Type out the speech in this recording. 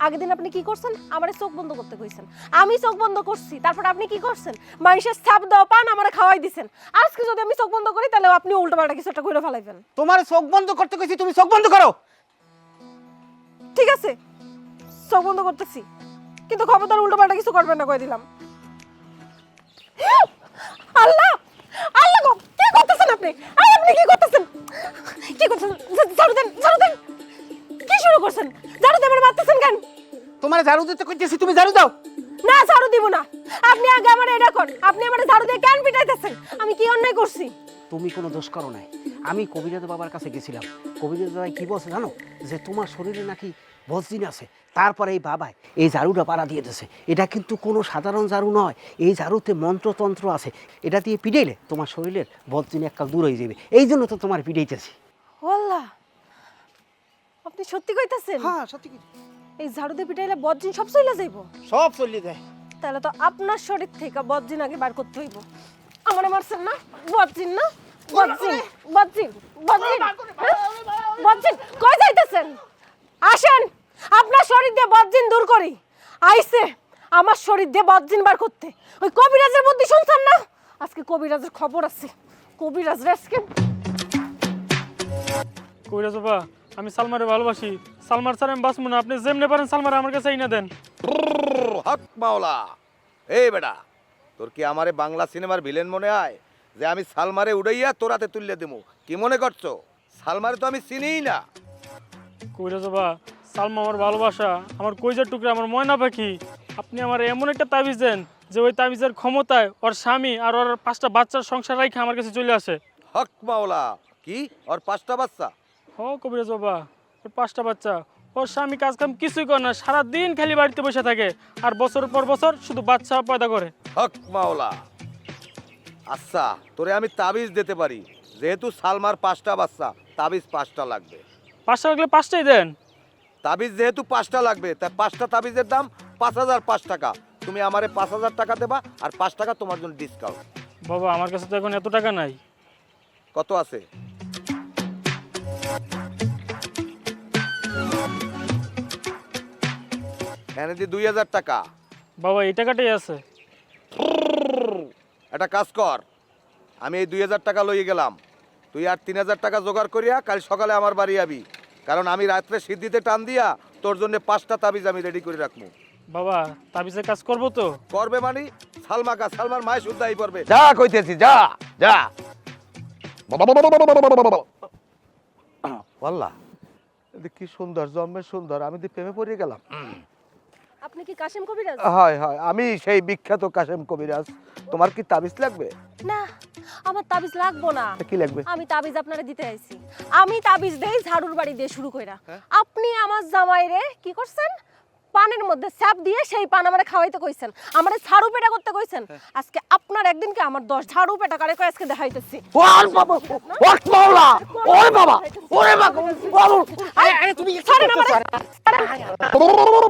আগের দিন আপনি কি করছেন? আমারে চোখ বন্ধ করতে কইছেন, আমি চোখ বন্ধ করছি, তারপর আপনি কি করছেন? মানুষের ছাপ দাও পান আমারে খাওয়াই দিছেন। আজকে যদি আমি চোখ বন্ধ করি তাহলে আপনি উল্টোপাল্টা কিছু একটা কইরা ফেলাইবেন। তোমার চোখ বন্ধ করতে কইছি, তুমি চোখ বন্ধ করো। ঠিক আছে, চোখ বন্ধ করতেছি, কিন্তু খবরদার উল্টোপাল্টা কিছু করবেন না, কই দিলাম। আল্লাহ আল্লাহ গো, কি করতেছেন আপনি? আপনি কি করতেছেন? কি করতেছেন? ঝাড়ু দেন, ঝাড়ু দেন। কি শুরু করছেন? ঝাড়ু দিয়ে আমার মারতেছেন কেন? তোমার ঝাড়ু দিতে কইতেছি, তুমি ঝাড়ু দাও। না, ঝাড়ু দিব না। আপনি আগে আমার এটা কোন, আপনি আমার ঝাড়ু দিয়ে কেন পিটাইতেছেন? আমি কি অন্যায় করছি? তুমি কোনো দোষ করো নাই। আমি কবিরাজ বাবার কাছে গেছিলাম। কবিরাজ বাবা কি বলছে জানো? যে তোমার শরীরে নাকি বজ্জিন আছে। তারপরে এই বাবাই এই ঝাড়ুটা পাড়া দিয়ে দিয়েছে। এটা কিন্তু কোনো সাধারণ ঝাড়ু নয়, এই ঝাড়ুতে মন্ত্রতন্ত্র আছে। এটা দিয়ে পিটাইলে তোমার শরীরের বজ্জিন একটা দূর হয়ে যাবে। এই জন্য তো তোমার পিটাইতেছি। আল্লাহ, আপনি সত্যি কইতাছেন? হ্যাঁ, সত্যি কি? এই ঝাড়ু দিয়ে পিটাইলে বজ্জিন সব চলে যাইব? সব চলে যায়। তাহলে তো আপনার শরীর থেকে বজ্জিন আগে বার করতে হইব। আমারে মারছেন না? বজ্জিন না? বজ্জিন বজ্জিন বজ্জিন বজ্জিন, কই যাইতেছেন? আসেন, আপনার শরীর দিয়ে বজ্জিন দূর করি। আইছে আমার শরীর দিয়ে বজ্জিন বার করতে। ওই কবিরাজের বুদ্ধি শুনছেন না? আজকে কবিরাজের খবর আছে। কবিরাজ আজকে কইরা যাবা, আমি সালমারে ভালোবাসি। সালমার স্যার আমি বাঁচবো না। আপনি যেমনে পারেন সালমারে আমার কাছে আইনা দেন। হক মাওলা। এই বেটা, তোর কি আমারে বাংলা সিনেমার ভিলেন মনে হয় যে আমি সালমারে উড়াইয়া তোরাতে তুললে দেবো? কি মনে করছো? সালমারে তো আমি চিনিই না। কইরা যাবা, সালমা আমার ভালোবাসা, আমার কইজার টুকরা, আমার ময়না পাখি। আপনি আমার এমন একটা তাবিজ দেন যে ওই তাবিজের ক্ষমতায় ওর স্বামী আর ওর 5টা বাচ্চার সংসার রাইখে আমার কাছে চলে আসে। হক মাওলা। কি ওর 5টা বাচ্চা? হ কবিরাজ বাবা, ওর 5টা বাচ্চা। ওর স্বামী কাজ কাম কিছুই করে না, সারাদিন খালি বাড়িতে বসে থাকে আর বছরের পর বছর শুধু বাচ্চা পয়দা করে। হক মাওলা। আচ্ছা, তোরে আমি তাবিজ দিতে পারি। যেহেতু সালমার 5টা বাচ্চা, তাবিজ 5টা লাগবে। 5টা লাগলে 5টাই দেন। তাবিজ যেহেতু 5টা লাগবে, তাই 5টা তাবিজের দাম 5005 টাকা। তুমি আমারে 5000 টাকা দেবা, আর 5 টাকা তোমার জন্য ডিসকাউন্ট। বাবা আমার কাছে তো এখন এত টাকা নাই। কত আছে? এনে দি 2000 টাকা। বাবা এই টাকাটাই আছে। একটা কাজ কর, আমি এই 2000 টাকা লইয়ে গেলাম। তুই আর 3000 টাকা জোগাড় করিয়া কাল সকালে আমার বাড়ি আবি, কারণ আমি রাত্রে সিদ্ধিতে টান দিয়া তোর জন্য 5টা তাবিজ আমি রেডি করে রাখবো। বাবা তাবিজের কাজ করবো তো? করবে মানে সালমার মায়ের শুদ্ধাই করবে। যা কইতেছি, যা যা। আল্লাহ, কি সুন্দর, জন্মের সুন্দর। আমি তো প্রেমে পড়ে গেলাম। আপনি কি কাশেম কবিরাজ? হয় হয়, আমি সেই বিখ্যাত কাশেম কবিরাজ। তোমার কি তাবিজ লাগবে? না, আমার তাবিজ লাগবো না। কি লাগবে? আমি তাবিজ আপনারে দিতে আইছি। আমি তাবিজ দেই ঝাড়ুর বাড়ি দিয়ে শুরু কইরা। আপনি আমার জামাইরে কি করছেন? পানের মধ্যে স্যাপ দিয়ে সেই পান আমারে খাওয়াইতে কইছেন, আমারে ঝাড়ু পেটা করতে কইছেন। আজকে আপনার একদিনকে আমার 10 ঝাড়ু পেটা করে কই আজকে দেখাইতেছি। ওর বাবা, ওর মাওলা, ওরে বাবা, ওরে বাবা, বাবু, আরে তুমি ছাড়েন আমারে, ছাড়েন।